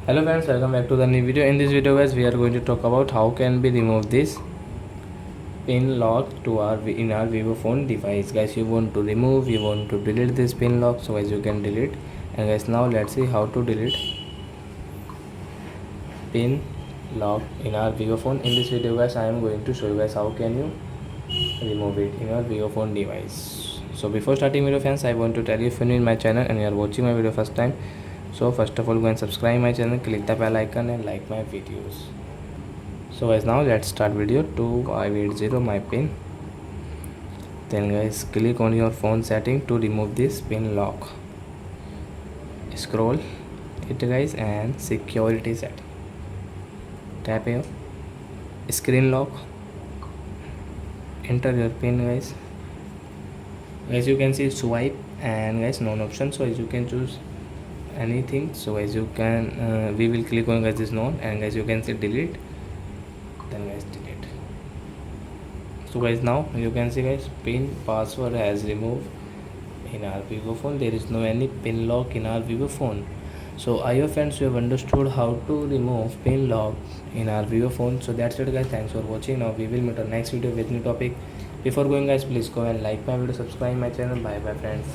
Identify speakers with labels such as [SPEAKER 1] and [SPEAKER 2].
[SPEAKER 1] Hello friends, welcome back to the new video. In this video guys, we are going to talk about how can we remove this pin lock in our vivo phone device. Guys, you want to remove, you want to delete this pin lock, so guys you can delete. And guys, now let's see how to delete pin lock in our vivo phone. In this video guys, I am going to show you guys how can you remove it in your vivo phone device. So before starting video friends, I want to tell you, if you're new in my channel and you are watching my video first time, so first of all go and subscribe my channel, click the bell icon and like my videos. So guys, now let's start video. 2580 my pin. Then guys, click on your phone setting to remove this pin lock. Scroll it guys and security setting. Tap here screen lock. Enter your pin guys. Guys, you can see swipe and guys none option, so as you can choose anything. So as you can we will click on guys this none, and guys you can see delete, then guys delete. So guys, now you can see guys pin password has removed in our vivo phone. There is no any pin lock in our vivo phone. So I hope friends you have understood how to remove pin lock in our vivo phone. So that's it guys, thanks for watching. Now we will meet on next video with new topic. Before going guys, please go and like my video, subscribe my channel. Bye bye friends.